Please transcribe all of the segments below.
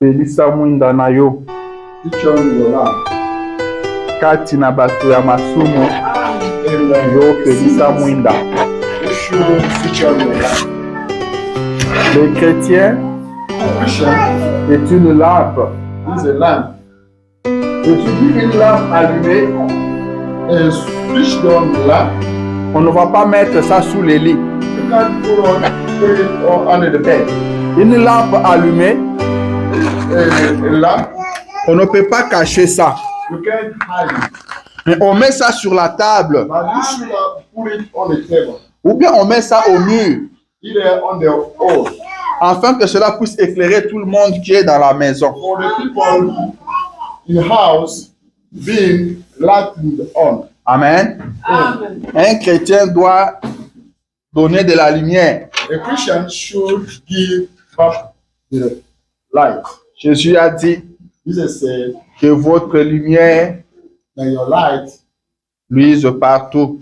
Pelisa mwinda na yo Switch on your lamp. kati na bato ya masumu Amen. yo pelisa mwinda. You should switch on your lamp. Le chrétien Christian est une lampe. is a lamp. Je suis une lampe allumée. A switched on lamp. On ne va pas mettre ça sous les lits. You can't put it under the bed. Une lampe allumée, A lamp. on ne peut pas cacher ça. You can't hide it. Mais on met ça sur la table. But you should put it on the table. Ou bien on met ça au mur. Either on the wall. Afin que cela puisse éclairer tout le monde qui est dans la maison. For the people in the house being lightened on. Amen. Amen. Un chrétien doit donner de la lumière. A Christian should give up the light. Jésus a dit Jesus said que votre lumière that your light luise partout.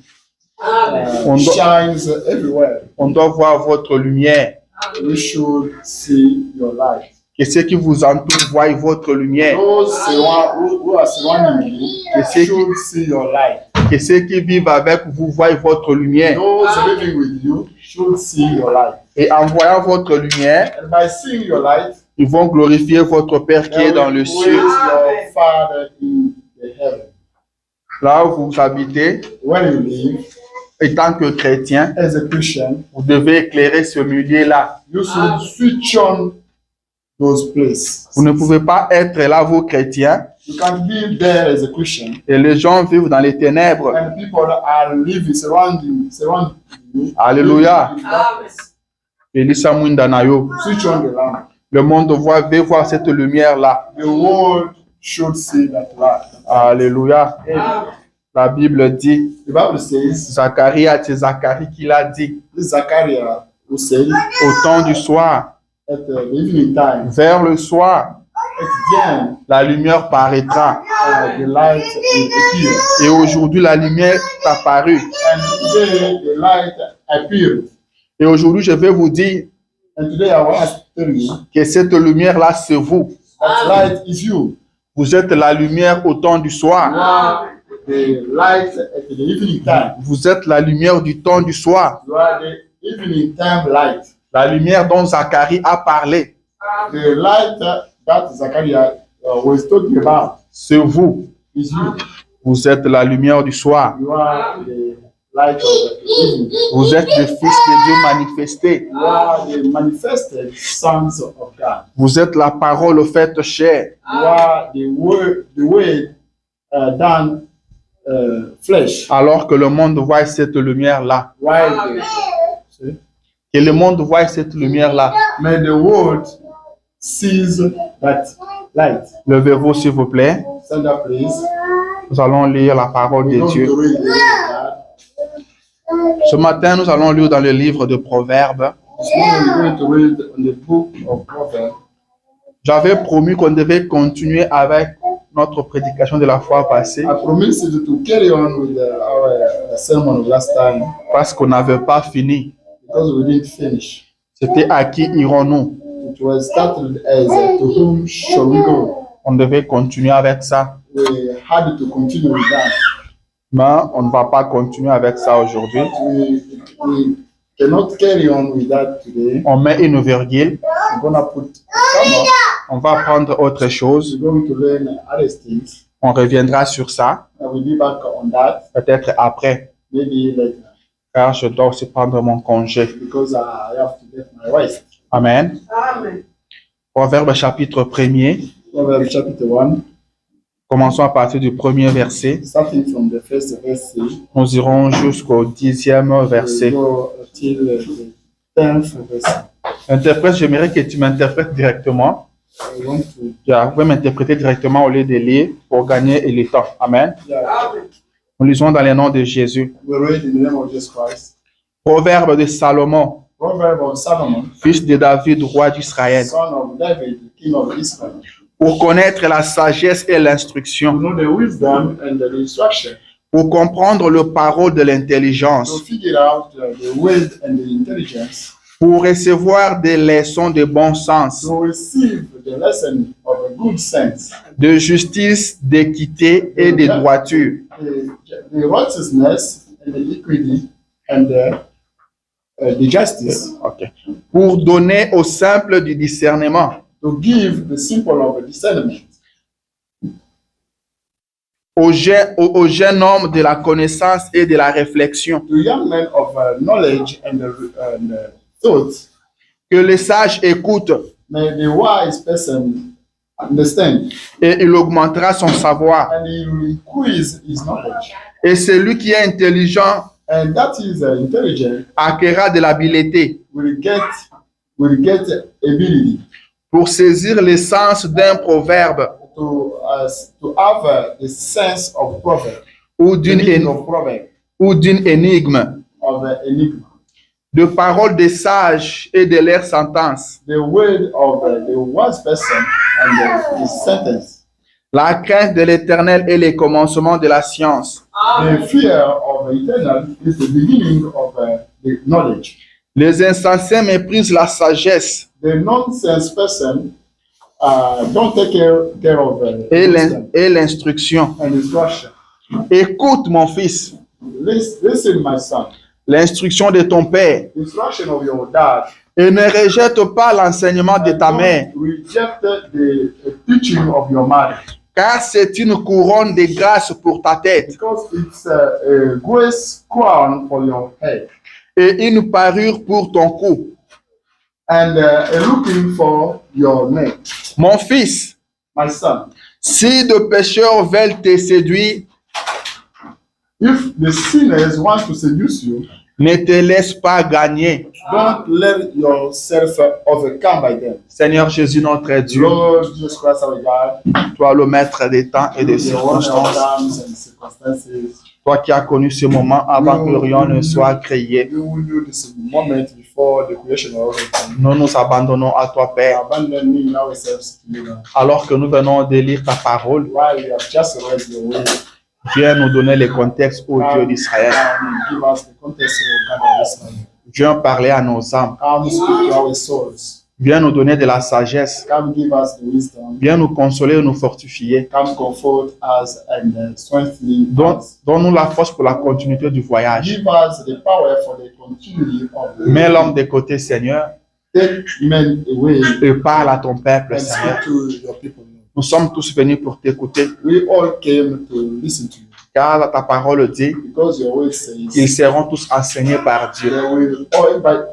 On doit, shines everywhere. on doit voir votre lumière. You should see your light. Que ceux qui vous entourent voient votre lumière. Those who are surrounding you should see your light. Que ceux qui vivent avec vous voient votre lumière. Those living with you should see your light. Et en voyant votre lumière, And by seeing your light, ils vont glorifier votre Père qui est they dans will le praise ciel. your Father in the heaven. Là où vous habitez, When you live étant que chrétien, as a Christian, vous devez éclairer ce milieu-là. you should switch on those places. Vous ne pouvez pas être là, vous chrétiens, You can be there as a Christian, et les gens vivent dans les ténèbres. and people are living surrounding you. Alléluia. living in darkness. Elisa mwinda na yo. Switch on the lamp. Le monde veut voir cette lumière-là. The world should see that light. Alléluia. La Bible dit, The Bible says, Zacharie, c'est Zacharie qui l'a dit, this Zachariah who said au temps du soir, at the evening time, vers le soir, at the la lumière paraîtra. the light will appear. Et aujourd'hui, la lumière est apparue. And today the light appeared. Et aujourd'hui, je vais vous dire And today I want to tell you que cette lumière-là, c'est vous. that light is you. Vous êtes la lumière au temps du You soir. are the light at the evening time. Vous êtes la lumière du temps du soir. You are the evening time light. La lumière dont Zacharie a parlé, The light that Zachariah was talking about c'est vous. is you. Vous êtes la lumière du soir. You are the light of the evening. Vous êtes le Fils de Dieu manifesté. You are the manifested sons of God. Vous êtes la parole faite chair. You are the word done flesh. Alors que le monde voit cette lumière-là. While Que le monde voit cette lumière-là. may the world sees that light. Levez-vous, s'il vous plaît. Stand up, please. Nous allons lire la parole We're de going Dieu. to read the word of God. Ce matin, nous allons lire dans le livre de Proverbes. This morning we're going to read on the book of Proverbs. J'avais promis qu'on devait continuer avec notre prédication de la fois passée I promised you to carry on with our sermon of last time parce qu'on n'avait pas fini. because we didn't finish. C'était à qui irons-nous? It was started as to whom shall we go? On devait continuer avec ça. We had to continue with that. Mais on ne va pas continuer avec ça aujourd'hui. We cannot carry on with that today. On met une virgule. We're going to put a comma. On va prendre autre chose. We're going to learn other things. On reviendra sur ça, I will be back on that peut-être après, maybe later car je dois aussi prendre mon congé. because I have to get my rest. Amen. Amen. Proverbe chapitre 1er. Proverbs chapter 1, Commençons à partir du premier verset. starting from the first verse, Nous irons jusqu'au 10e we'll verset. go till the 10th verse. Interprète, j'aimerais que tu m'interprètes directement. I want to, Vous pouvez m'interpréter directement au lieu de lire pour gagner le temps. Amen. Amen. Nous lisons dans le nom de Jésus. we read in the name of Jesus Christ. Proverbe de Salomon, Proverb of Solomon, fils de David, roi d'Israël. son of David, king of Israel. Pour connaître la sagesse et To l'instruction, know the wisdom and the instruction. pour comprendre le parole de To l'intelligence, figure out the word and the intelligence. pour recevoir des leçons de bon sens, to receive the lesson of a good sense, de justice, d'équité et de droiture. the righteousness and the equity and the justice, Ok. Pour donner au simple du discernement, to give the simple of a discernment, au jeune homme de la connaissance et de la réflexion, to young men of knowledge and thought. que les sages écoutent May the wise person understand, et il augmentera son savoir. and he will increase his knowledge. Et celui qui est intelligent And that is intelligent acquérera de l'habileté will get ability pour saisir l'essence d'un proverbe to have the sense of proverb, ou the d'une meaning of proverb, énigme, of enigma, de paroles des sages et de leurs sentences. the word of the wise person and the sentence. La crainte de l'Éternel est le commencement de la science. The fear of the eternal is the beginning of the knowledge. Les insensés méprisent la sagesse The nonsense person don't take care of wisdom et l'instruction. and instruction. Écoute, mon fils, Listen, my son, l'instruction de ton père instruction of your dad. et ne rejette pas l'enseignement de ta mère, Don't reject the teaching of your mother, car c'est une couronne de grâce pour ta tête because it's a grace crown for your head et une parure pour ton cou. and a looking for your neck. Mon fils, My son, si de pécheurs veulent te séduire, if the sinners want to seduce you, ne te laisse pas gagner. don't let yourself overcome by them. Seigneur Jésus, notre Dieu, Lord Jesus Christ, our God, toi le maître des temps et des the owner of circonstances, times and circumstances, toi qui as connu ce moment avant que rien ne soit créé, you will do this moment before the creation of everything. nous nous abandonnons à toi, Père, Abandoning ourselves to you, Lord. alors que nous venons de lire ta parole. While we have just read your word, Viens nous donner le contexte, ô Dieu d'Israël. come give us the context of God of Israel. Viens parler à nos âmes. Come speak to our souls. Viens nous donner de la sagesse. Come give us the wisdom. Viens nous consoler et nous fortifier. Come comfort us and strengthen us. Donne-nous la force pour la continuité du voyage. Give us the power for the continuity of the Mets l'homme de côté, Seigneur, take men away et parle à ton peuple, and Seigneur. speak to your people. Nous sommes tous venus pour t'écouter, We all came to listen to you car ta parole dit because your word qu'ils says seront tous enseignés par Dieu.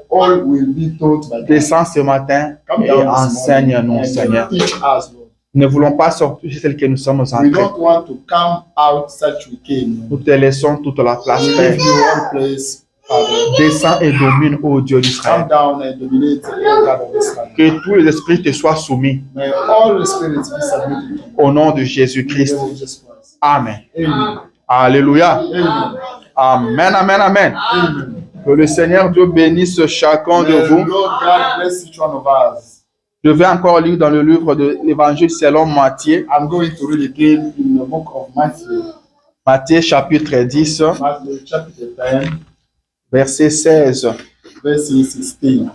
all will be taught by God. Descends ce matin Come et down this morning enseigne-nous, and Seigneur. teach us, Lord. Ne voulons pas sortir chez tel que nous sommes We entrés. don't want to come out such we came. Nous te laissons toute la place, We Père. give you all place, Father. Descends et domine, ô Dieu d'Israël. Come down and dominate the God of Israel. Que tous les esprits te soient soumis May all the spirits be submitted to you. au nom de In the Jésus-Christ. name of Jesus Christ. Amen. Amen. Alléluia. Amen. Amen, amen, amen. Amen. Que le Seigneur Dieu bénisse chacun de May vous. Lord God bless each one of us. Je vais encore lire dans le livre de l'Évangile selon Matthieu, I'm going to read again in the book of Matthew. Matthieu chapitre 10, Matthew chapter 10, verset 16. verse 16.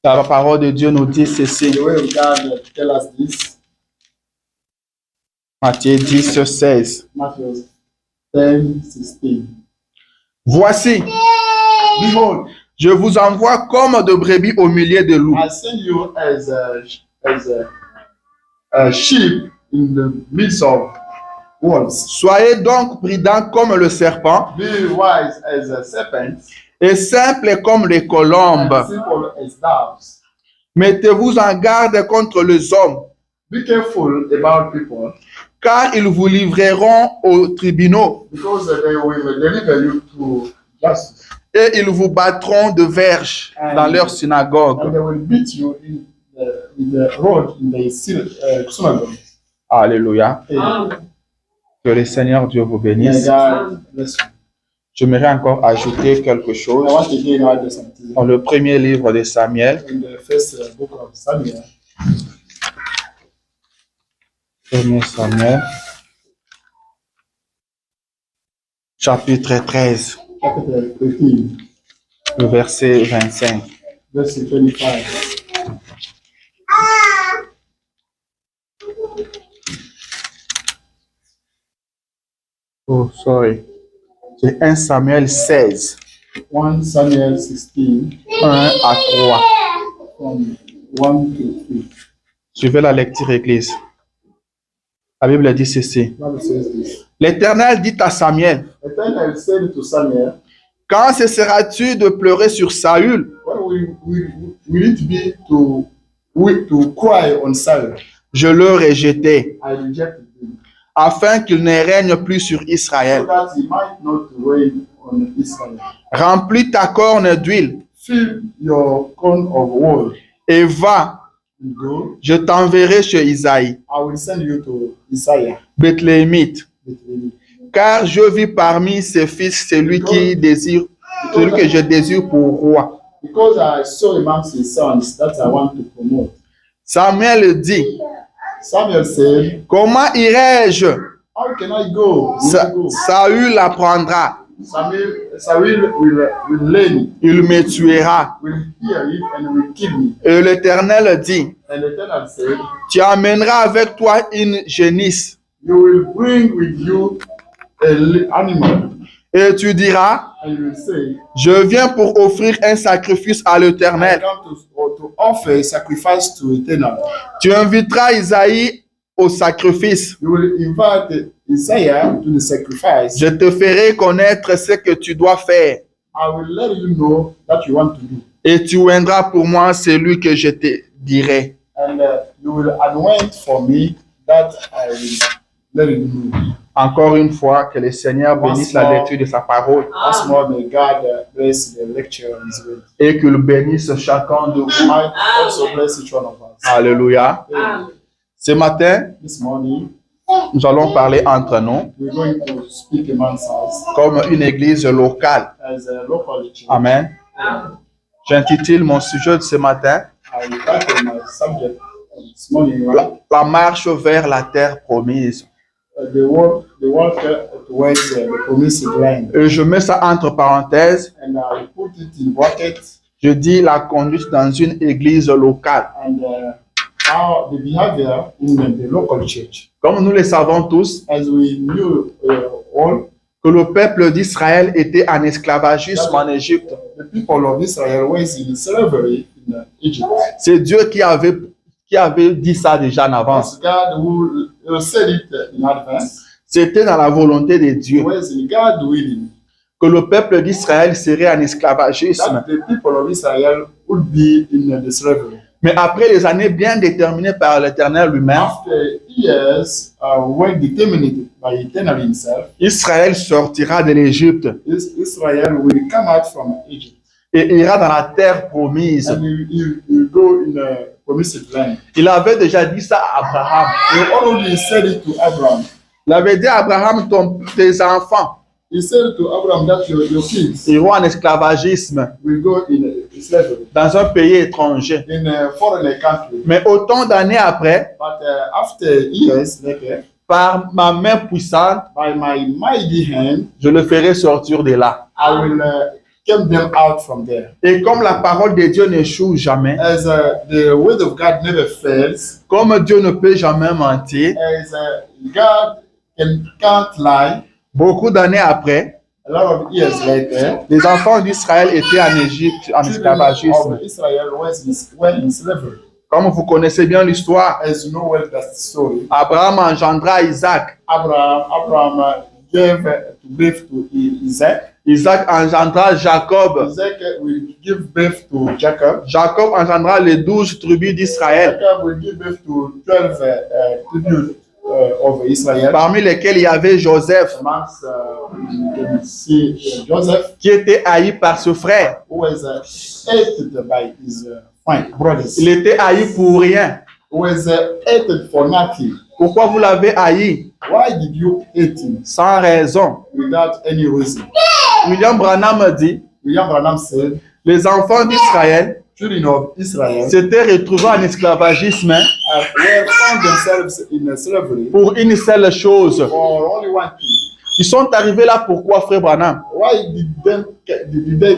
La parole de Dieu nous dit ceci. The way of God tell us this. Matthieu 10, 16. Matthew 10, 16. Voici, Behold, je vous envoie comme de brebis au milieu de loups. I send you as a sheep in the midst of wolves. Soyez donc prudents comme le serpent Be wise as a serpent et simples comme les colombes. and simple as doves. Mettez-vous en garde contre les hommes, Be careful about people, car ils vous livreront aux tribunaux because they will deliver you to justice, et ils vous battront de verges dans leurs and synagogues. they will beat you in the road in the synagogue. Alléluia. Amen. Que le Seigneur Dieu vous May bénisse. God bless you. J'aimerais encore ajouter quelque I chose. want again to add something. Dans le premier livre de Samuel, In the first book of Samuel, 1 Samuel, chapitre 13. chapter 13. le verset 25. verse 25. Oh, sorry. C'est 1 Samuel 16, 1 Samuel 16, 1 à 3. from 1 to 3. Suivez la lecture, Église. La Bible dit ceci. Bible says this. L'Éternel dit à Samuel, Nathanael said to Samuel, quand cesseras-tu de pleurer sur Saül? when will it be to cry on Saul? Je le rejetai, I rejected him, afin qu'il ne règne plus sur so Israël. that he might not reign on Israel. Remplis ta corne d'huile Fill your corn of wool et va, and go. je t'enverrai chez Isaïe, I will send you to Isaiah. Bethléemite, Bethlehem. car je vis parmi ses fils celui que je désire pour roi. Because I saw amongst his sons that I want to promote. Samuel dit, Samuel said, comment irai-je? how can I go? Will I go? Saül apprendra, Samuel will learn, il me tuera. will hear it, and will kill me. Et l'Éternel dit, And the Eternal said, tu amèneras avec toi une génisse you will bring with you an animal, et tu diras, and you will say, je viens pour offrir un sacrifice à I l'Éternel. come to offer sacrifice to Eternal. Tu inviteras Isaïe au sacrifice. You will invite Isaiah to the sacrifice. Je te ferai connaître ce que tu dois faire. I will let you know that you want to do. Et tu oindras pour moi celui que je te dirai. And you will anoint for me that I will let you know. Encore une fois, que le Seigneur bénisse la lecture de sa parole Once more, may God bless the lecture of His word. et qu'il bénisse chacun de vous. Might also bless each one of us. Alléluia. Ce matin, This morning, nous allons parler entre nous we're going to speak amongst us comme une église locale. as a local church. Amen. J'intitule mon sujet de ce matin I titled my subject this morning, right? la marche vers la terre promise. The walk towards the promised land. Et je mets ça entre parenthèses. And I put it in brackets. Je dis la conduite dans une église locale. And how the behavior in the local church. Comme nous le savons tous, As we knew all, que le peuple d'Israël était en esclavagisme en Égypte. the people of Israel were in slavery in Egypt. C'est Dieu qui avait dit ça déjà en avance. It's God who said it in advance. C'était dans la volonté de It Dieu was in God willing que le peuple d'Israël serait en esclavagisme. that the people of Israel would be in the slavery. Mais après les années bien déterminées par l'Éternel lui-même, After years were determined by Eternal Himself, Israël sortira de l'Égypte Israel will come out from Egypt et ira dans la terre promise. and will go in a promised land. Il avait déjà dit ça à Abraham. He already said it to Abraham. Il avait dit à Abraham, tes enfants He said to Abraham that your kids iront en esclavagisme will go in slavery dans un pays étranger. in a foreign country. Mais autant d'années après, But after years later, par ma main puissante, by my mighty hand, je le ferai sortir de là. I will keep them out from there. Et comme la parole de Dieu n'échoue jamais, As the word of God never fails, comme Dieu ne peut jamais mentir, as God can't lie, beaucoup d'années après, a lot of years later, les enfants d'Israël étaient en Égypte, en children esclavagisme. of Israel were in slavery. Comme vous connaissez bien l'histoire, As you know well that story, Abraham engendra Isaac. Abraham gave birth to Isaac. Isaac engendra Jacob. Isaac will give birth to Jacob. Jacob engendra les 12 tribus d'Israël, Jacob will give birth to 12 tributes of Israel. parmi lesquels il y avait Joseph, Amongst you can see Joseph, qui était haï par ce frère. who was hated by his brothers. Il était haï pour rien. Who was hated for nothing. Pourquoi vous l'avez haï? Why did you hate him Sans raison. without any reason? William Branham dit, William Branham said, les enfants d'Israël children of Israel s'étaient retrouvés en esclavagisme were found themselves in slavery pour une seule chose, for only one thing, Ils sont arrivés là pourquoi, frère Branham? Why did they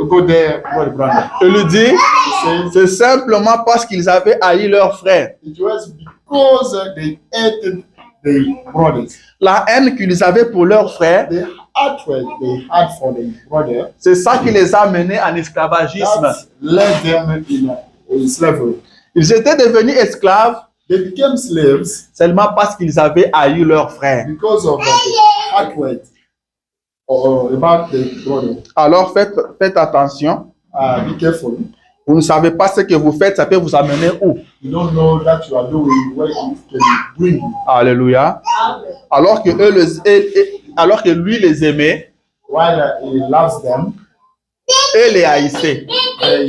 go there, brother? Je lui dis, He says, c'est simplement parce qu'ils avaient haï leurs frères. it was because they hated their brothers. La haine qu'ils avaient pour leurs frères, The hatred they had for their brother, c'est ça qui les a menés en esclavagisme. that led them in slavery. Ils étaient devenus esclaves They became slaves seulement parce qu'ils avaient haï leurs frères. because of the hatred about the brother. Alors faites attention. Be careful. Vous ne savez pas ce que vous faites, ça peut vous amener où? You don't know that you are doing what it can bring you. Alléluia. Alors que lui les aimait, While he loves them, eux les haïssaient. they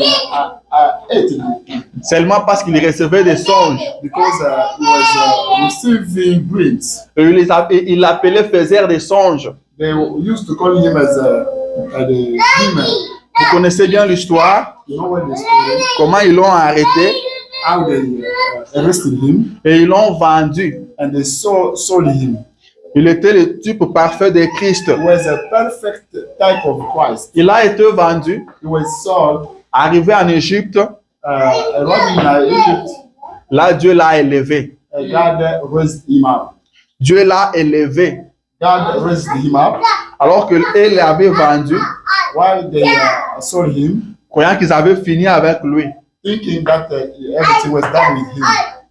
hated him Seulement parce qu'il recevait des songes. because he was receiving dreams. Il l'appelait faiseur des songes. They used to call him as the demon. Vous connaissez bien l'histoire, You know what the story? comment ils l'ont arrêté How they arrested him et ils l'ont vendu. and they sold him. Il était le type parfait de Christ. He was a perfect type of Christ. Il a été vendu, He was sold, arrivé en Égypte. arriving in Egypt, Là, Dieu l'a élevé. God raised him up. Dieu l'a élevé. God raised him up Alors qu'il l'avait vendu, while they sold him, croyant qu'ils avaient fini avec lui. thinking that everything was done with him.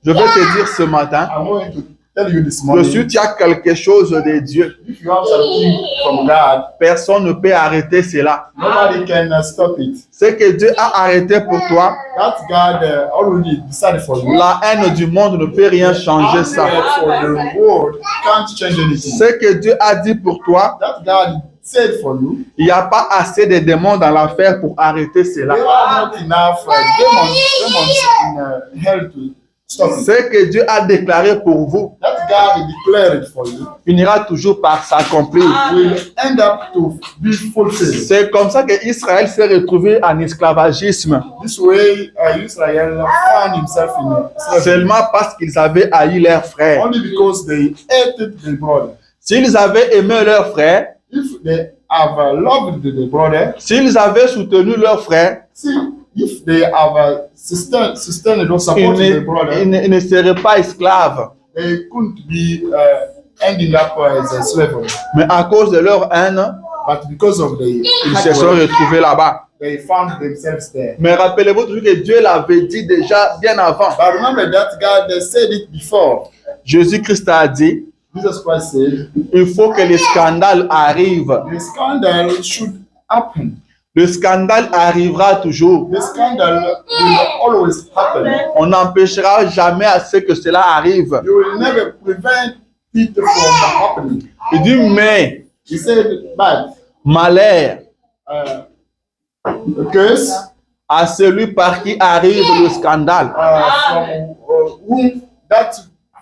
Je vais te dire ce matin, I want to tell you this que morning, si tu as quelque chose de Dieu, if you have something from God, personne ne peut arrêter cela. nobody can stop it. Ce que Dieu a arrêté pour toi, That God already decided for you. la haine du monde ne peut rien changer ça. For the world can't change anything. Ce que Dieu a dit pour toi, That God said for you, il n'y a pas assez de démons dans l'affaire pour arrêter cela. there are not enough demons in hell to stop it. Ce que Dieu a déclaré pour vous That God declared for you finira toujours par s'accomplir. will end up to be fulfilled. C'est comme ça que Israël s'est retrouvé en esclavagisme, This way, Israel found himself in slavery seulement parce qu'ils avaient haï leurs frères. only because they hated their brother. S'ils avaient aimé leurs frères, If they have loved their brother, s'ils avaient soutenu leurs frères, see, if they have sustained or ils supported their brother, ils ne seraient pas esclaves. they couldn't be ending up as a slavery. Mais à cause de leur haine, But because of the ils se sont retrouvés là-bas. they found themselves there. Mais rappelez-vous toujours que Dieu l'avait dit déjà bien avant. But remember that God said it before. Jésus-Christ a dit, Jesus Christ said, il faut que les scandales arrivent. the scandal should happen. Le scandale arrivera toujours. The scandal will always happen. On n'empêchera jamais à ce que cela arrive. You will never prevent it from happening. Il dit, mais He said, but malheur a curse à celui par qui arrive le scandale.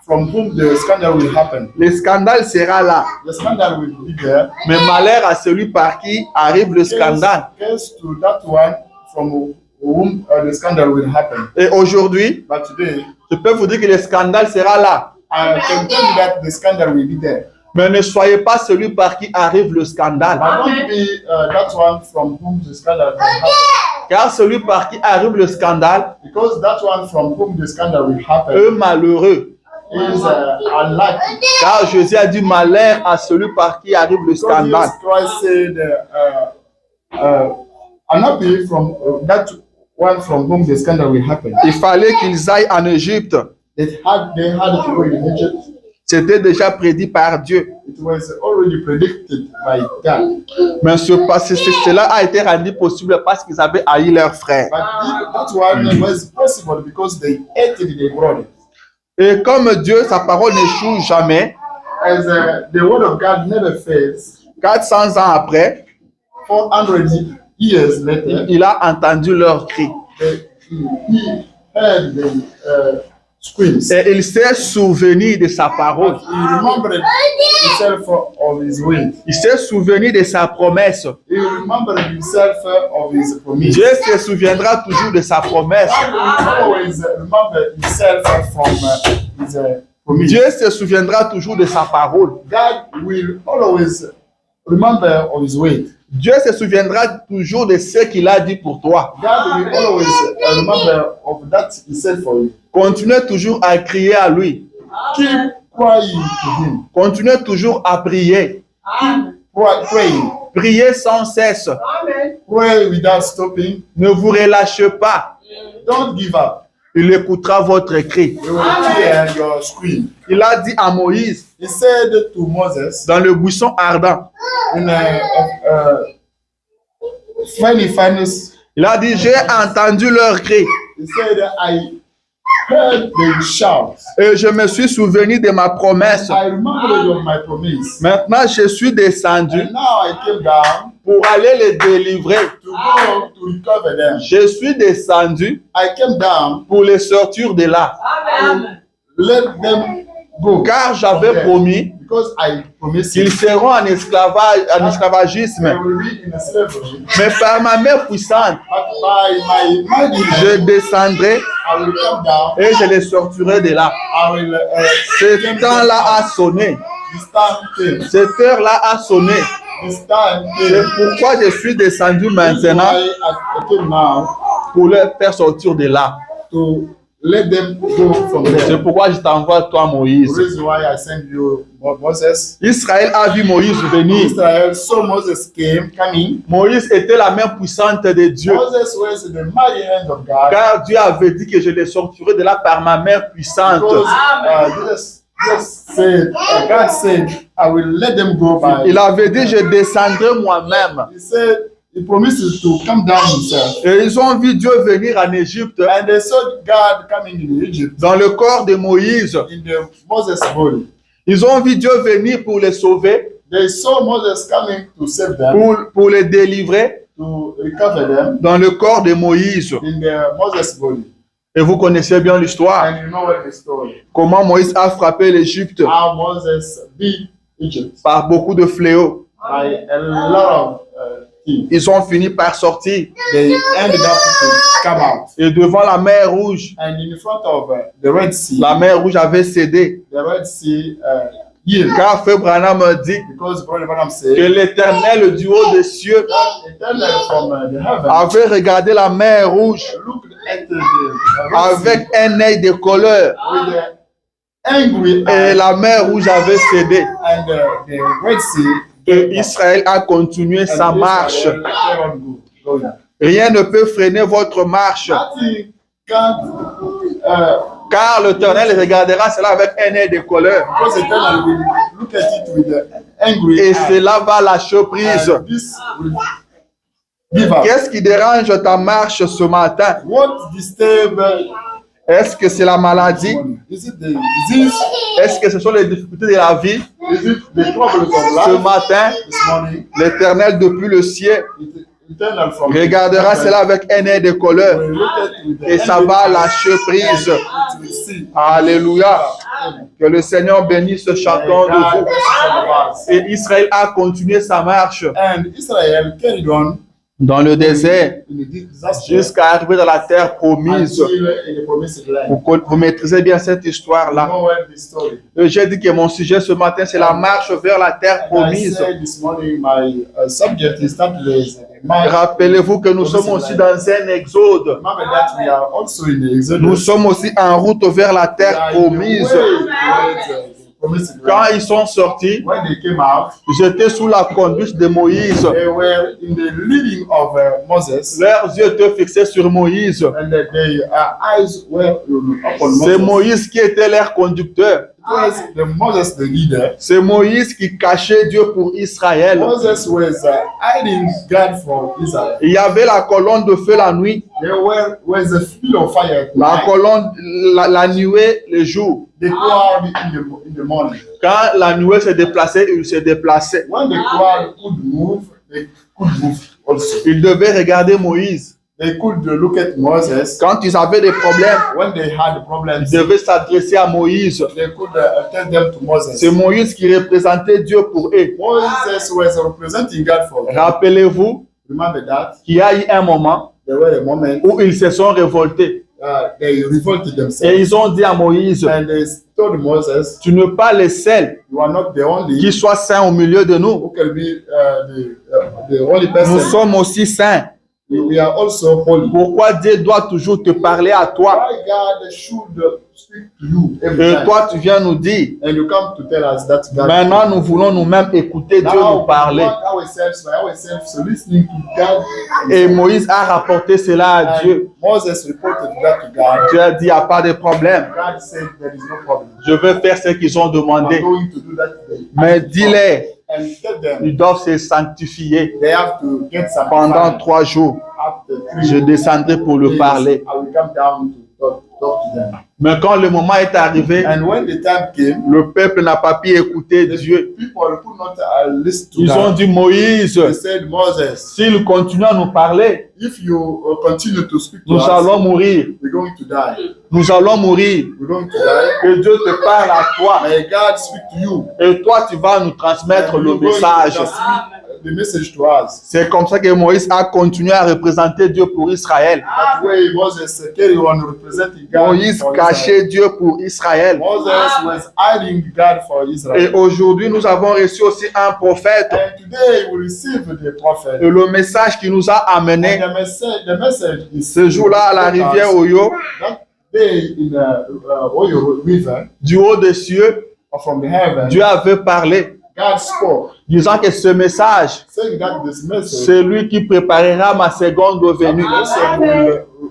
from whom the scandal will happen. Le scandale sera là. The scandal will be there. Mais malheur à celui par qui arrive le scandale. Curse to that one from whom the scandal will happen. Et aujourd'hui, But today, je peux vous dire que le scandale sera là. I can tell you that the scandal will be there. Mais ne soyez pas celui par qui arrive le scandale. But don't be that one from whom the scandal will happen. Car celui par qui arrive le scandale Because that one from whom the scandal will happen est malheureux. is unlucky. Car Jésus a dit malheur à celui par qui arrive le Because scandale. Jesus Christ said, unhappy from that one from whom the scandal will happen. Il fallait qu'ils aillent en Égypte. They had to go in Egypt. C'était déjà prédit par Dieu. It was already predicted by God. Mais cela a été rendu possible parce qu'ils avaient haï leurs frères. But that one was possible because they hated their brother. Et comme Dieu, sa parole n'échoue jamais, As the word of God never fails, 400 ans après, 400 years later, il a entendu leurs cris. he heard the screams. Et il s'est souvenu de sa parole. He remembered himself of his word. Il s'est souvenu de sa promesse. He remembered himself of his promise. Dieu se souviendra toujours de sa promesse. God will always remember himself from his promise. Dieu se souviendra toujours de sa parole. God will always remember of His word. Dieu se souviendra toujours de ce qu'il a dit pour toi. God will always remember of that He said for you. Continuez toujours à crier à lui. Keep crying to Him. Continuez toujours à prier. Praying. Priez sans cesse. Pray without stopping. Ne vous relâchez pas. Don't give up. Il écoutera votre cri. He will hear your scream. Il a dit à Moïse He said to Moses dans le buisson ardent. in furnace, Il a dit, j'ai entendu leur cri he said, I heard the shouts. et je me suis souvenu de ma promesse. I remembered of my promise. Maintenant, je suis descendu And now I came down pour aller les délivrer. to go to recover them. Je suis descendu I came down pour les sortir de là. to let them go. Car j'avais promis Because I promised qu'ils him seront en esclavagisme. I will be in a slavery. Mais par ma main puissante, But by my mighty je hand, descendrai I will come down. et je les sortirai de là. I will Ce temps-là a sonné. This time came. Cette heure-là a sonné. This time C'est came. pourquoi je suis descendu This is maintenant why I came now pour les faire sortir de là. to let them go from C'est there. pourquoi je t'envoie toi, The Moïse. reason why I send you Moses. Israël a vu Moïse venir. Israel saw Moses coming. Moïse était la main puissante de Dieu. Moses was in the mighty hand of God. Car Dieu avait dit que je les sortirai de là par ma main puissante. Because Jesus said, God said, I will let them go by. Il avait dit, je descendrai moi-même. He said, He promises to come down himself. Et ils ont vu Dieu venir en Égypte And they saw God coming in Egypt dans le corps de Moïse. in the Moses body. Ils ont vu Dieu venir pour les sauver, They saw Moses coming to save them, pour les délivrer to recover them dans le corps de Moïse. in the Moses body. Et vous connaissez bien l'histoire. And you know what the story. Comment Moïse a frappé l'Égypte How Moses beat Egypt par beaucoup de fléaux. by a lot of things. Ils ont fini par sortir. They ended up to come out. Et devant la mer Rouge, And in front of the Red Sea, la mer Rouge avait cédé. the Red Sea yielded. Car Frère Branham dit Because Brother Branham que said, l'Éternel du haut des cieux eternal from the heaven, avait regardé la mer Rouge looked at the Red avec un œil de colère. Sea with the angry Et eye, la mer Rouge avait cédé. and the Red Sea Et Israël a continué sa marche. Israel kept on going. Rien ne peut freiner votre marche. Nothing can't, Car l'Éternel regardera cela avec un œil de colère. because eternal will look at it with the angry Et eye. cela va lâcher prise. And this will give up. Qu'est-ce qui dérange ta marche ce matin? What disturb Est-ce que c'est la maladie? is it the disease? Est-ce que ce sont les difficultés de la vie? Is it the troubles of Ce life? matin, This morning, l'Éternel depuis le ciel eternal from regardera cela avec un œil de colère. will look at with the Et ça angry va eye. lâcher prise. It will see. Alléluia. Que le Seigneur bénisse chacun de God vous. bless all of us. Et Israël a continué sa marche And Israel carried on dans le désert in the disaster jusqu'à arriver dans la terre promise. until in the promised land. Vous maîtrisez bien cette You histoire-là. know what the story. J'ai dit que mon sujet ce matin, c'est la marche vers la terre And I promise. said this morning, my subject is not less. Rappelez-vous que nous sommes aussi dans un exode. Remember that we are also in the Exodus. Nous sommes aussi en route vers la We are terre in the promise. way towards the promised land. Quand ils sont sortis, When they came out, j'étais sous la conduite de Moïse. they were in the leading of Moses, Leurs yeux étaient fixés sur Moïse. and their eyes were upon C'est Moses. Moïse qui était leur conducteur. It was the Moses, the leader. C'est Moïse qui cachait Dieu pour Israël. Moses was hiding God from Israel. Il y avait la colonne de feu la nuit, There was a field of fire at la night, colonne, la nuée le jour. the cloud in the morning. Quand la nuée se déplaçait, il se déplaçait. When the cloud could move, they could move also. Il devait regarder Moïse. They could look at Moses. Quand ils avaient des problèmes, When they had problems, ils devaient s'adresser à Moïse. they could tell them to Moses. C'est Moïse qui représentait Dieu pour eux. Moses was representing God for them. Rappelez-vous Remember that? qu'il y a eu un moment There were a moment où ils se sont révoltés. they revolted Et themselves. ils ont dit à Moïse, And they told Moses, tu n'es pas le seul you are not the only qui soit saint au milieu de nous. who can be the only Nous person. sommes aussi saints. We are also holy. Pourquoi Dieu doit toujours te parler à toi? Why God should speak to you every Et time? toi, tu viens nous dire, And you come to tell us that God. maintenant nous voulons nous-mêmes écouter Dieu Now nous parler. we want ourselves by ourselves listening to God. Et Moïse a rapporté cela à Dieu. And Moses reported that to God. Dieu a dit, il n'y a pas de problème. God said there is no problem. Je vais faire ce qu'ils ont I'm demandé. going to do that today. Mais dis-les, And tell them ils doivent se sanctifier. they have to get some Pendant time. 3 jours, After 3 je descendrai pour le days, parler. I will come down to talk to them. Mais quand le moment est arrivé, And when the time came, le peuple n'a pas pu écouter Dieu. people could not listen to Ils ont God. dit, Moïse, They said, Moses, s'il continue à nous parler, if you continue to speak to nous us, allons mourir. we're going to die. Nous allons mourir. We're going to die. Que Dieu te parle à toi. May God speak to you. Et toi, tu vas nous transmettre And le you're going to message. transmit the message to us. C'est comme ça que Moïse a continué à représenter Dieu pour Israël. That way, Moses carried on representing God. Moïse for cachait Dieu pour Israël. Israel. Moses was hiding God for Et Israel. aujourd'hui, nous avons reçu aussi un prophète. And today we receive the prophet. Et le message qui nous a amenés And the message is ce jour-là à la rivière Oyo, that day in the Oyo River, du haut des cieux, from the heaven, Dieu avait parlé, God spoke, disant que ce message, saying that this message, c'est lui qui préparera ma seconde venue.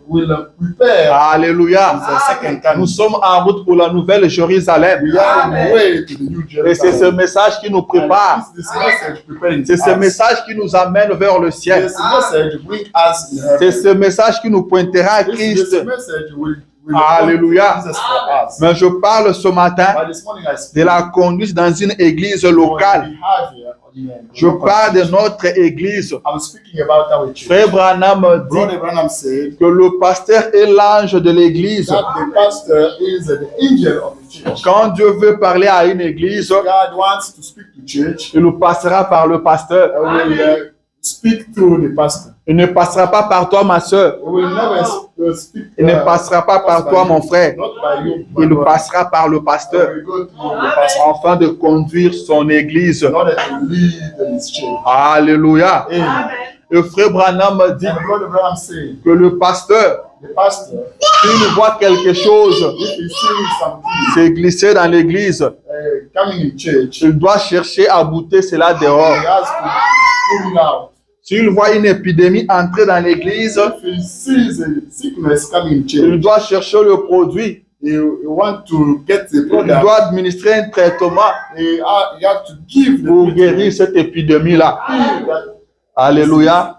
will prepare Alléluia. the second coming. Nous sommes en route pour la nouvelle Jérusalem. We are on the way to the new Et c'est ce Jerusalem. message qui nous And prépare. this message preparing C'est ce us. message qui nous amène vers le ciel. This message bring us in C'est heaven. ce message qui nous pointera à This Christ. message will Alléluia. Jesus for us. Mais je parle ce matin But this morning I de speak la conduite dans une église on locale. behalf here of Je parle de notre église. I'm speaking about our church. Frère Branham dit Brother Branham said que le pasteur est l'ange de l'église. that the pastor is the angel of the church. Quand Dieu veut parler à une église, God wants to speak to church. il nous passera par le pasteur. I will speak through the pastor. Il ne passera pas par toi, ma soeur. We will never speak. Il ne passera pas par toi, mon frère. Not by you, my Il brother. passera par le pasteur We will go through the pastor afin de conduire son église. in order to lead his church. Alléluia. Amen. Le frère Branham dit And Brother Branham said, que le pasteur, the pastor, s'il voit quelque chose if he sees something se glisser dans l'église, coming in church, il doit chercher à bouter cela he dehors. has to pull it out. S'il voit une épidémie entrer dans l'église, If he sees a sickness coming in il church, doit chercher le produit. he want to get the Il product. doit administrer un traitement He have to give the pour guérir cette épidémie-là. that. Alléluia.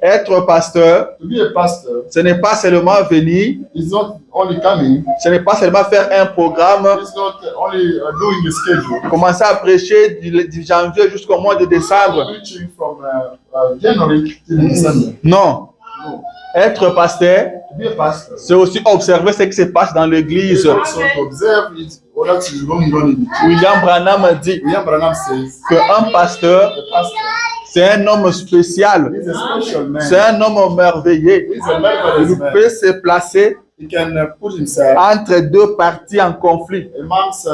Être pasteur, To be a pastor ce n'est pas seulement venir, is not only coming, ce n'est pas seulement faire un programme, it's not only doing the schedule, commencer à prêcher du janvier jusqu'au mois de décembre. preaching from January till December. Non. No. Être pasteur, To be a pastor, c'est aussi observer ce qui se passe dans l'église. is also to observe it, what is going on in the church. William Branham dit William Branham says, qu'un pasteur, the pastor c'est un homme spécial, is a special man. c'est un homme merveilleux. He's a marvelous Il man. peut se placer He can put himself entre deux parties en conflit, amongst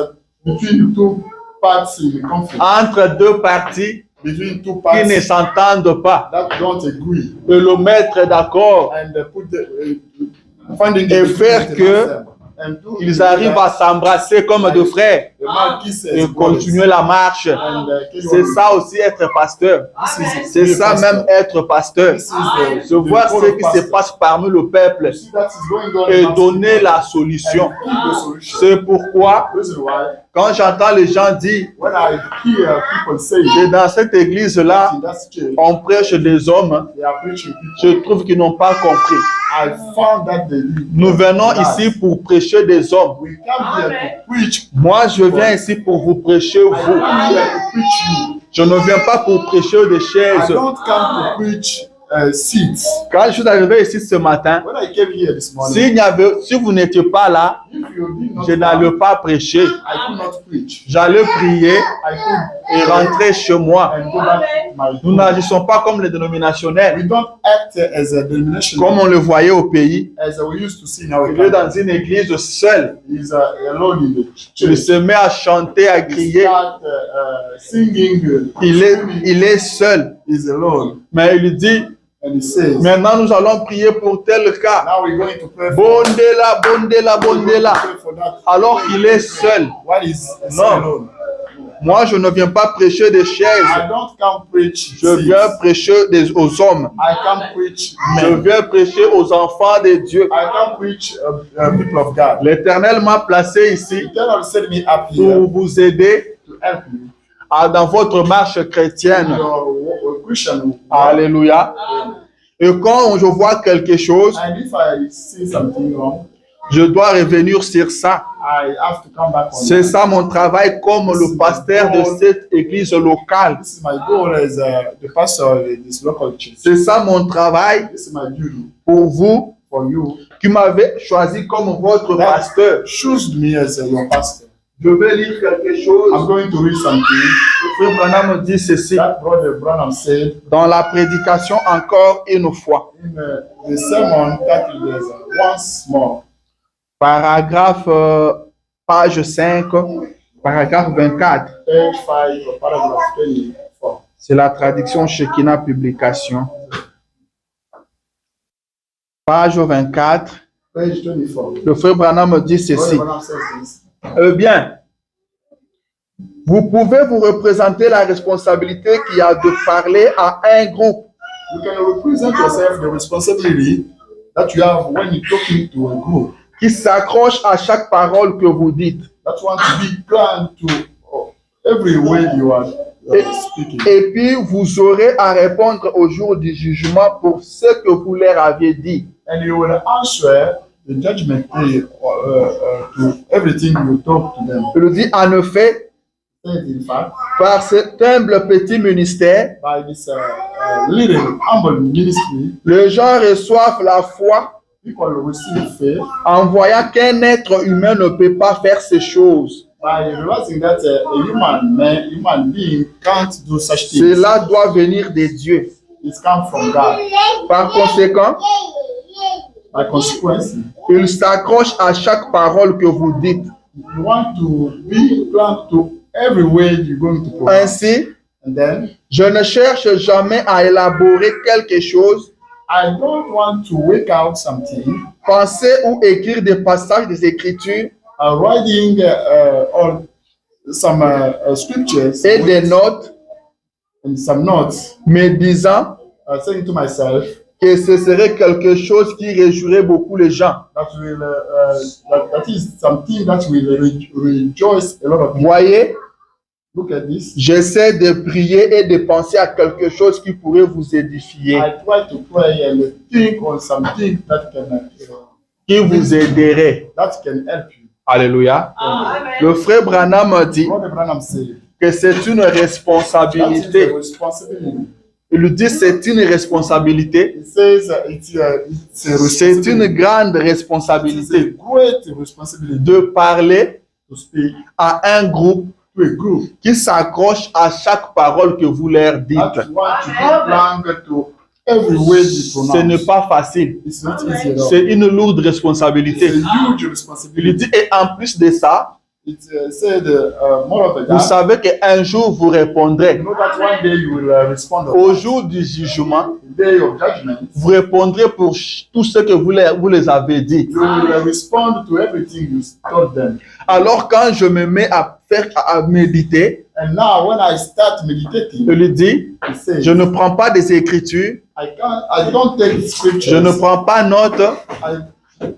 between the two parts in the conflict, entre deux parties between two qui ne parts s'entendent pas, that don't agree, et le mettre d'accord, and put finding Et the faire between que them, and do ils arrivent à s'embrasser comme deux frères the man kisses et continuer la marche. and C'est ça aussi être pasteur. C'est ça même être pasteur. Se voir ce qui se passe parmi le peuple et donner la solution. C'est pourquoi, quand j'entends les gens dire when I hear people say que dans cette église-là, in that church, on prêche des hommes, they are preaching je people, trouve qu'ils n'ont pas compris. I found that they Nous venons ici pour prêcher des hommes. we come here to preach. Moi, je viens ici pour vous prêcher I vous. come here to preach you. Je ne viens pas pour prêcher des I chaises. don't come to preach seats. Quand je suis arrivé ici ce matin, When I came here this morning, si vous n'étiez pas là, if you did not je come, n'allais pas prêcher. I could not preach. J'allais prier I could et rentrer chez moi. and go back to my Nous home. n'agissons pas comme les dénominationnels, We don't act as a denomination comme on le voyait au pays. as we used to see in our Il est dans country. une église seule. He's alone in the Il church. se met à chanter, à He crier. start singing. Il est seul. He's alone, Mais il dit, and he says, maintenant nous allons prier pour tel cas. "Now we're going to pray for Bondela, bondela, bondela. pray for that." Alors qu'il est seul. What is Non. alone? Moi, je ne viens pas prêcher des chaises. I don't come preach. Je viens seats. prêcher aux hommes. I come preach Je men. viens prêcher aux enfants de Dieu. I come preach people of God. L'Éternel m'a placé ici The Lord set me up pour here vous aider to help you. dans votre marche chrétienne. Your Christian. Alléluia. Et quand je vois quelque chose, And if I see something wrong, je dois revenir sur ça. I have to come back on C'est that. ça mon travail comme le pasteur de cette église locale. This is my goal as the pastor of this local church. C'est ça mon travail This is my duty pour vous for you. qui m'avez choisi comme votre pasteur. Choose me as your pastor. Je vais lire quelque chose. I'm going to read something Le frère Branham dit ceci that Brother Branham said dans la prédication encore une fois. in the sermon that is once more. Paragraphe, page 5, paragraphe 24. Page 5, paragraph 24. C'est la traduction Shekinah Publication. Page 24. Page 24. Le frère Branham dit Brother ceci. Branham says this. Eh bien, vous pouvez vous représenter la responsabilité qu'il y a de parler à un groupe. You can represent yourself the responsibility that you have when you're talking to a group Qui s'accroche à chaque parole que vous dites. that want to be planned to every way you are speaking. Et puis, vous aurez à répondre au jour du jugement pour ce que vous leur aviez dit. And you will answer the judgment day to everything you talk to them. Je le dis en effet, Said in fact, par cet humble petit ministère, by this little humble ministry, les gens reçoivent la foi people receive faith en voyant qu'un être humain ne peut pas faire ces choses. by realizing that a human being can't do such things. Cela doit venir de Dieu. It comes from God. Par conséquent, By consequence, il s'accroche à chaque parole que vous dites. you want to be planned to every way you're going to provide. Ainsi, And then, je ne cherche jamais à élaborer quelque chose, I don't want to work out something, penser ou écrire des passages des Écritures writing or some scriptures et des notes, and some notes, me disant saying to myself que ce serait quelque chose qui réjouirait beaucoup les gens. that will that is something that will rejoice a lot of people. Voyez, Look at this. j'essaie de prier et de penser à quelque chose qui pourrait vous édifier, I try to pray and think on something qui vous aiderait. that can help you. Alléluia. Le frère Branham a dit Brother Branham said que c'est une that is responsabilité. a responsibility. Il dit c'est une responsabilité. He says it's a C'est responsibility. une grande It's a responsabilité great responsibility de parler to speak à un groupe to a group qui s'accroche à chaque parole que vous leur dites. that want to be planned to every way you Ce n'est pronounce. pas facile. It's not easy at all. C'est une lourde It's a responsabilité. huge Il responsibility. dit, et en plus de ça, It's said more of vous that. savez qu'un jour vous répondrez. You know that one day you will respond Au jour du jugement, the day of judgment. vous répondrez pour tout ce que vous les avez dit. You will respond to everything you told them. Alors quand je me mets à méditer, And now when I start meditating, je lui dis, he says, je ne prends pas des écritures, I don't take scriptures. je ne prends pas note, I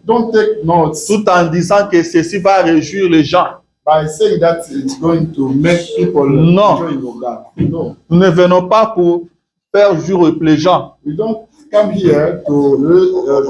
don't take notes tout en disant que ceci va réjouir les gens. by saying that it's going to make people No. enjoy your God. No, Nous ne venons pas pour faire jouir les gens. we don't come here to.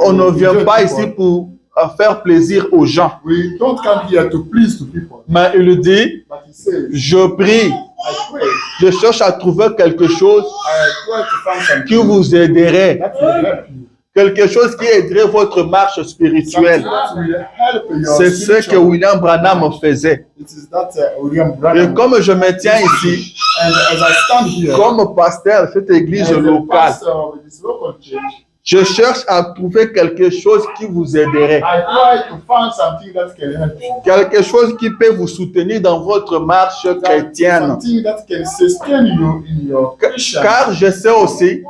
On ne to vient enjoy pas people. ici pour faire plaisir aux gens. We don't come here to please to people. Mais il dit, But he says, je prie, I pray, je cherche à trouver quelque chose I try to find qui something vous aiderait. that will help you. quelque chose qui aiderait votre marche spirituelle. Something that will help your C'est ce que spiritual- William Branham faisait. It is that William Et Branham. comme je me tiens ici, And as I stand here, comme pasteur de cette église as the locale, pastor of this local church, je cherche à trouver quelque chose qui vous aiderait. I try to find something that can help you. Quelque chose qui peut vous soutenir dans votre marche chrétienne. Something that can sustain you in your Christian. Car je sais aussi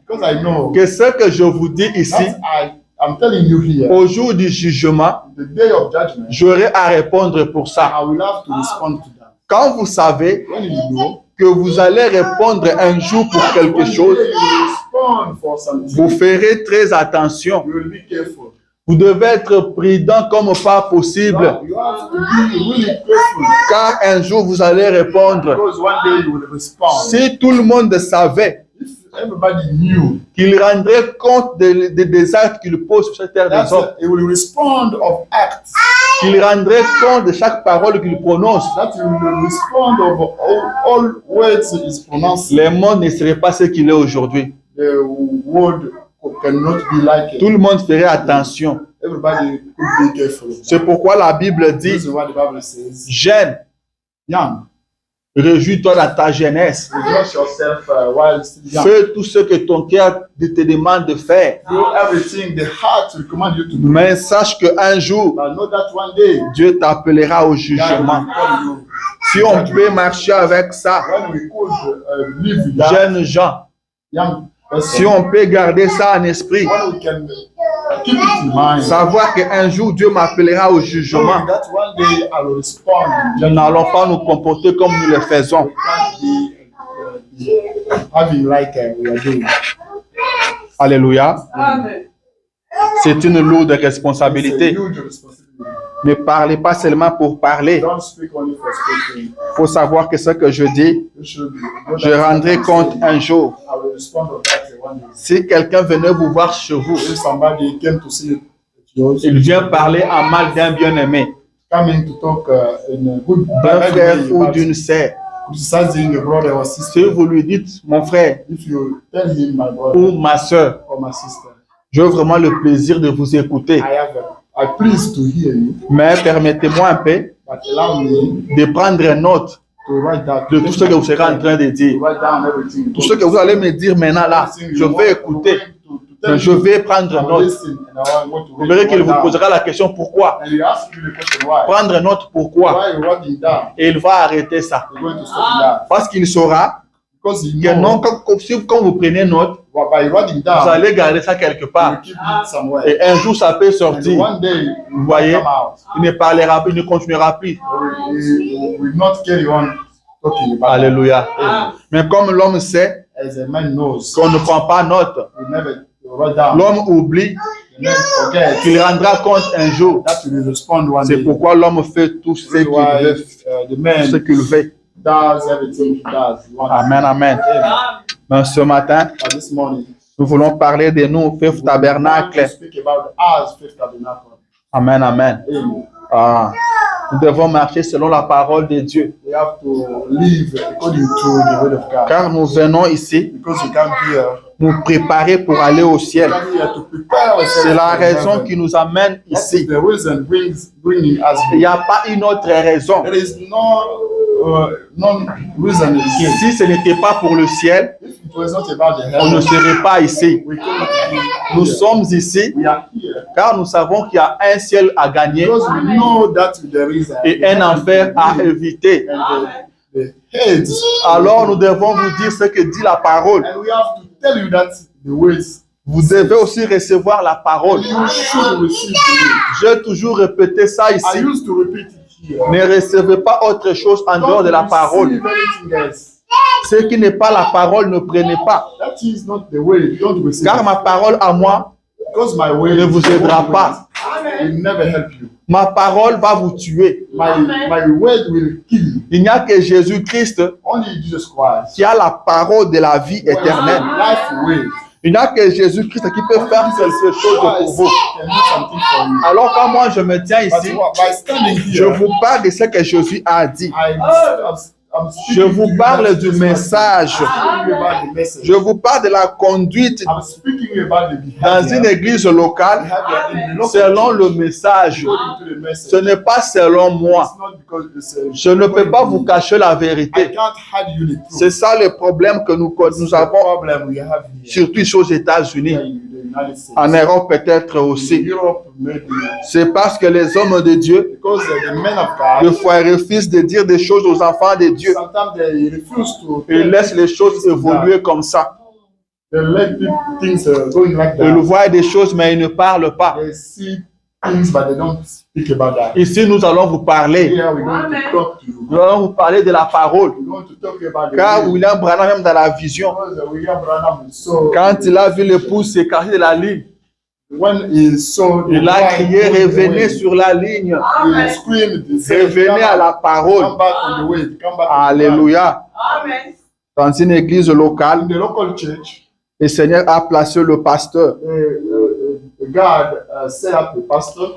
Because I know que ce que je vous dis ici, that I'm telling you here, au jour du jugement, the day of judgment, j'aurai à répondre pour ça. I will have to respond to that. Quand vous savez When you know, que vous allez répondre un jour pour quelque one chose, day you respond for something, vous ferez très attention. you will be careful. Vous devez être prudent comme pas possible, You have to be really careful car un jour vous allez répondre. because one day you will respond. Si tout le monde savait If everybody knew qu'il rendrait compte des actes qu'il pose sur cette terre that des hommes, he will respond of acts, qu'il rendrait compte de chaque parole qu'il prononce, that he will respond of all words is pronounced, le monde ne serait pas ce qu'il est aujourd'hui. the word cannot be like Tout it. le monde ferait attention. Everybody could be careful. C'est pourquoi la Bible This dit, is what the Bible says. jeune, Young, réjouis-toi dans ta jeunesse. rejoice yourself while still young. Fais tout ce que ton cœur te demande de faire. Do everything the heart will command you to do. Mais sache qu'un jour, But know that one day, Dieu t'appellera au God jugement. will call you. Si on peut marcher avec ça, When we could live with that jeunes gens, young si person, on peut garder ça en esprit, when we can keep it in mind, savoir qu'un jour Dieu m'appellera au jugement, knowing that one day I will respond. nous n'allons pas nous comporter comme nous le faisons. We can't be having like we are doing. Alléluia. Amen. C'est une lourde It's a responsabilité. huge responsibility. Ne parlez pas seulement pour parler. Don't speak only for speaking. Il faut savoir que ce que je dis, You should know je that rendrai compte un jour. I will respond to that one day. Si quelqu'un venait vous voir chez vous, If somebody came to see you, il vient parler en mal d'un bien-aimé, coming to talk in a good d'un bad frère way ou about d'une sœur, criticizing a brother or si sister, vous lui dites, mon frère if you tell him my brother ou ma sœur, or my sister, j'ai vraiment le plaisir de vous écouter, I pleased to hear you, mais permettez-moi un peu but allow me de prendre note to write that de tout ce que vous serez en train de dire. to write down everything. Tout ce que vous allez me dire maintenant là, je vais écouter, mais je vais prendre note. Vous verrez qu'il vous posera la question pourquoi. And you ask you the question why. Prendre note pourquoi. Why you writing down? Et il va arrêter ça. You're going to stop that. Parce qu'il saura Because you que non, know, quand vous prenez note, by writing vous down, allez garder ça quelque you part. keep it somewhere. Et un jour, ça peut And sortir. one day, Vous voyez, come out. il ne parlera plus, il ne continuera plus. We will not carry on talking about Alléluia. Mais comme l'homme sait it. As a man knows, qu'on ne prend pas note, we never write down. l'homme oublie The man forgets qu'il rendra compte un jour. that we will respond one C'est day. pourquoi l'homme fait tout ce That's qu'il why veut. the Tout ce man qu'il veut. does everything he does. He wants. Amen, amen. Mais ce matin, But this morning, nous voulons parler de nous, Fifth we want to Tabernacle. speak about us, Fifth Tabernacle. Amen, amen. Amen. Ah, nous devons marcher selon la parole de Dieu. We have to live according to the word of God. Car nous venons ici Because we come here, nous préparer pour aller au we ciel. come here to prepare ourselves. C'est la for raison heaven. qui nous amène That is ici. the reason bringing us Il n'y here. a pas une autre raison. There is no reason here. Si ce n'était pas pour le ciel, If it was not about the on ne heaven, serait pas ici. we cannot be Nous here. sommes ici We are here car nous savons qu'il y a un ciel à gagner because we know that there is et un enfer à éviter. and the heads. Alors nous devons vous dire ce que dit la parole. And we have to tell you that the ways Vous devez aussi recevoir la parole. you should receive the J'ai toujours répété ça way. I ici. used to repeat it here. Ne recevez pas autre chose en dehors de la parole. Receive anything else. Ce qui n'est pas la parole, ne prenez pas. That is not the way. Don't receive Car it. ma parole à moi Because my way ne vous aidera pas. will never help you. Ma parole va vous tuer. My word will kill you. Il n'y a que Jésus-Christ Only Jesus Christ. qui a la parole de la vie éternelle. Life way. Il n'y a que Jésus-Christ qui peut faire quelque chose pour vous. Can do something for you. Alors quand moi je me tiens But ici, by standing je here, vous parle de ce que Jésus a dit. Je vous parle du message. Je vous parle de la conduite dans une église locale selon le message. Ce n'est pas selon moi. Je ne peux pas vous cacher la vérité. C'est ça le problème que nous avons, surtout ici aux États-Unis. En Europe peut-être aussi. C'est parce que les hommes de Dieu, des fois, refusent de dire des choses aux enfants de Dieu. Ils laissent les choses évoluer comme ça. Ils voient des choses, mais ils ne parlent pas. Ici, nous allons vous parler. Nous allons vous parler de la parole. Car William Branham, même dans la vision, quand il a vu l'épouse s'écarter de la ligne, il a crié, revenez sur la ligne. Revenez à la parole. Alléluia. Dans une église locale, le Seigneur a placé le pasteur.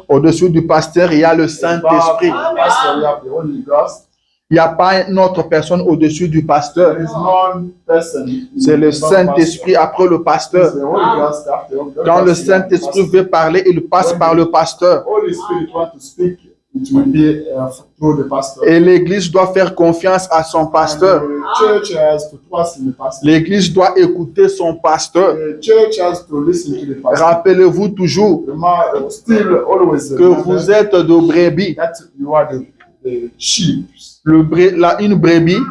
Au-dessus du pasteur, il y a le Saint-Esprit. Il n'y a pas une autre personne au-dessus du pasteur. C'est le Saint-Esprit après le pasteur. Quand le Saint-Esprit veut parler, il passe par le pasteur. Et l'église doit faire confiance à son pasteur. L'église doit écouter son pasteur. Rappelez-vous toujours que vous êtes de brebis. Une brebis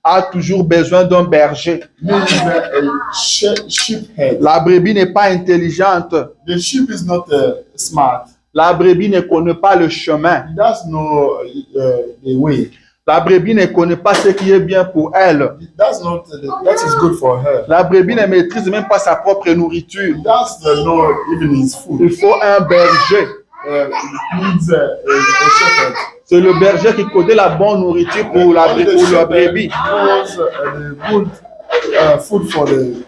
a toujours besoin d'un berger. La brebis n'est pas intelligente. La brebis ne connaît pas le chemin. La brebis ne connaît pas ce qui est bien pour elle. La brebis ne maîtrise même pas sa propre nourriture. Il faut un berger. C'est le berger qui connaît la bonne nourriture pour la brebis.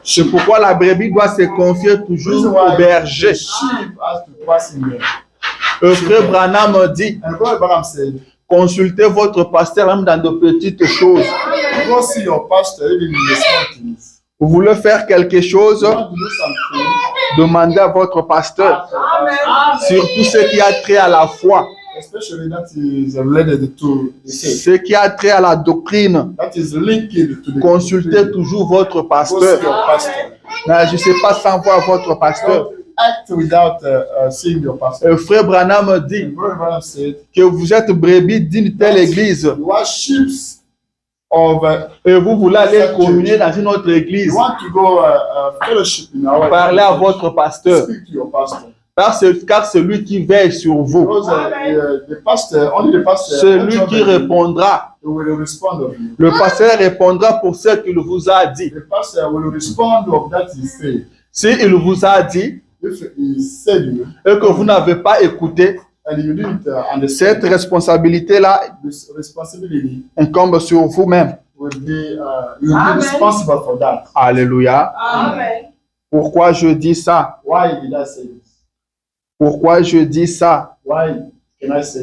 C'est pourquoi la brebis doit se confier toujours au berger. Le frère Branham dit, consultez votre pasteur même dans de petites choses. Vous voulez faire quelque chose, demandez à votre pasteur. Surtout ce qui a trait à la foi. Ce qui a trait à la doctrine. Consultez toujours votre pasteur. Mais je ne sais pas sans voir votre pasteur. Le frère Branham dit que vous êtes brebis d'une telle église et vous voulez aller communier dans une autre église. Parlez à votre pasteur. Car c'est lui qui veille sur vous. C'est lui qui répondra. Le pasteur répondra pour ce qu'il vous a dit. S'il vous a dit et que vous n'avez pas écouté, cette responsabilité-là incombe sur vous-même. Alléluia. Pourquoi je dis ça? Pourquoi je dis ça?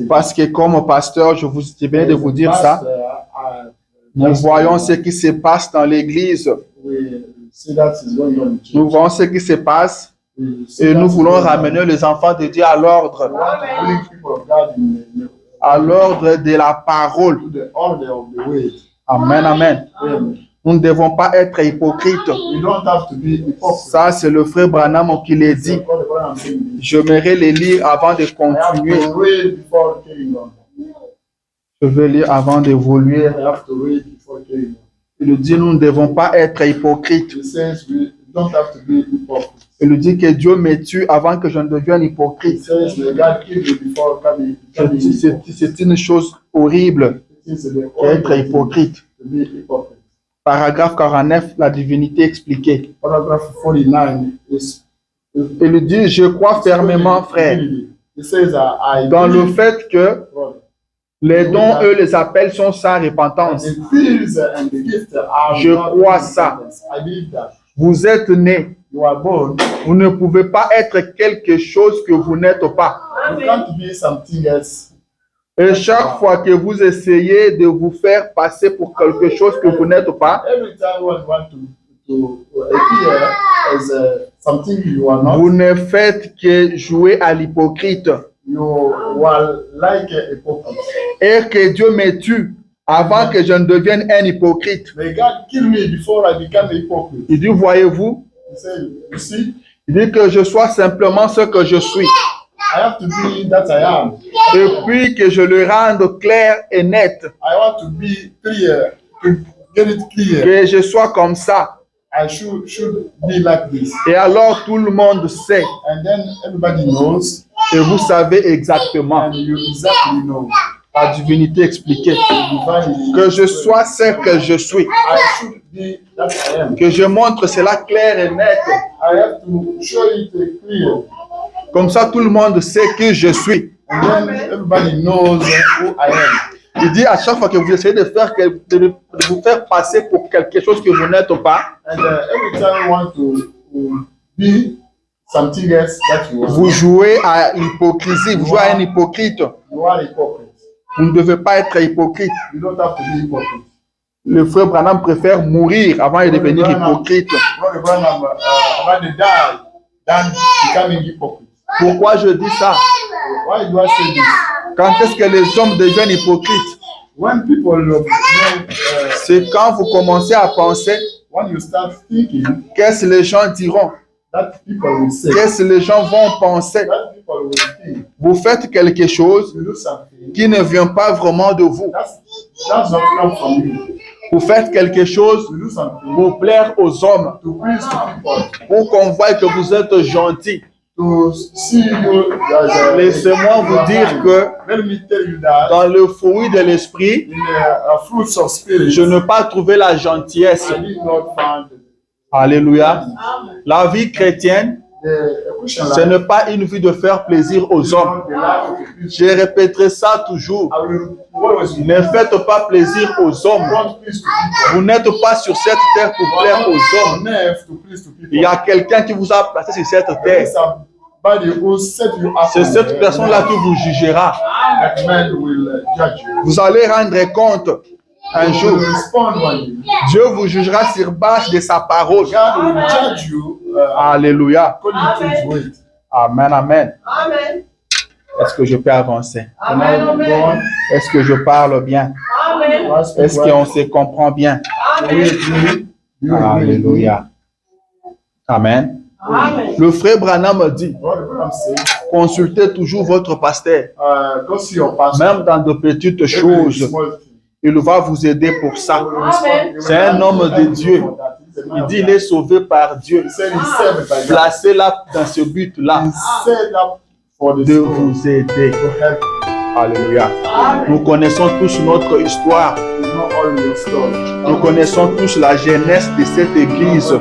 Parce que comme pasteur, je viens de vous dire ça. Nous voyons ce qui se passe dans l'église. Nous voyons ce qui se passe et nous voulons ramener les enfants de Dieu à l'ordre. À l'ordre de la parole. Amen, amen. Nous ne devons pas être hypocrites. Ça, c'est le frère Branham qui l'a dit. J'aimerais les lire avant de continuer. Je vais lire avant d'évoluer. Il dit, nous ne devons pas être hypocrites. Il dit que Dieu me tue avant que je ne devienne hypocrite. C'est une chose horrible d'être hypocrite. Paragraphe 49, la divinité expliquée. Il dit, je crois fermement, frère, dans le fait que les dons, eux, les appels sont sans repentance. Je crois ça. Vous êtes nés. Vous ne pouvez pas être quelque chose que vous n'êtes pas. Et chaque fois que vous essayez de vous faire passer pour quelque chose que vous n'êtes pas, Every time one want to appear as something you are not, vous ne faites que jouer à l'hypocrite. you are like a hypocrite. Et que Dieu me tue avant que je ne devienne un hypocrite. May God kill me before I become a hypocrite. Il dit, voyez-vous, He said, you see, il dit que je sois simplement ce que je suis. I have to be that I am. Et puis que je le rende clair et net. I want to be clear, to get it clear. Que je sois comme ça. I should be like this. Et alors tout le monde sait. And then everybody knows, Et vous savez exactement. and you exactly know. La divinité expliquée. Divinely, Que je sois ce que je suis. I should be that I am. Que je montre cela clair et net. I have to show it clear. Comme ça tout le monde sait que je suis. And then everybody knows who I am. Il dit à chaque fois que vous essayez de vous faire passer pour quelque chose que vous n'êtes pas, And every time you want to be something else that you are, vous jouez à l'hypocrisie, vous jouez à un hypocrite. you are hypocrite. Vous ne devez pas être hypocrite. You don't have to be hypocrite. Le frère Branham préfère mourir avant de devenir hypocrite. Brother Branham rather die than becoming hypocrite. Pourquoi je dis ça? Why do I say this? Quand est-ce que les hommes deviennent hypocrites? When people C'est quand vous commencez à penser when you start thinking, qu'est-ce que les gens diront, that people will say, qu'est-ce que les gens vont penser. that people will think, Vous faites quelque chose you do something, qui ne vient pas vraiment de vous. that's not come from you. Vous faites quelque chose You do something pour plaire aux hommes, to please the people, pour qu'on voie que vous êtes gentil. to see you as Laissez-moi vous dire que let me tell you that dans le fruit de l'esprit, in the fruits of spirit, je n'ai pas trouvé la gentillesse. I did not find Alléluia. La vie chrétienne, the Christian ce life. n'est pas une vie de faire plaisir aux hommes. Not the life of a Christian. Je répéterai ça toujours. I will always Ne faites pas plaisir aux hommes. want please to people. Vous n'êtes pas sur cette terre pour plaire aux hommes. On earth to please to people. Il y a quelqu'un qui vous a placé sur cette terre. There is somebody who set you up. C'est cette personne-là qui vous jugera. That man will judge you. Vous allez rendre compte un You jour. will respond one day. Dieu vous jugera sur base de sa parole. God will judge you Alléluia. according to his word. Amen, amen. Amen. Est-ce que je peux avancer? Can I Amen. go on? Est-ce que je parle bien? Amen. Do I speak Est-ce well? qu'on se comprend bien? Do we agree? Do you agree? Alléluia. Amen. Amen. Le frère Branham dit, Brother Branham said, consultez toujours votre pasteur. go see your pastor. Même dans de petites Every choses, small thing. il va vous aider pour ça. Amen. C'est un homme de Dieu. Il dit, il est sauvé par Dieu. He said he's saved by God. Placez-la dans ce but-là He's set up for the de vous aider. to help. Alléluia. Nous connaissons tous notre histoire. You know all your story. Nous connaissons tous la jeunesse de cette église. The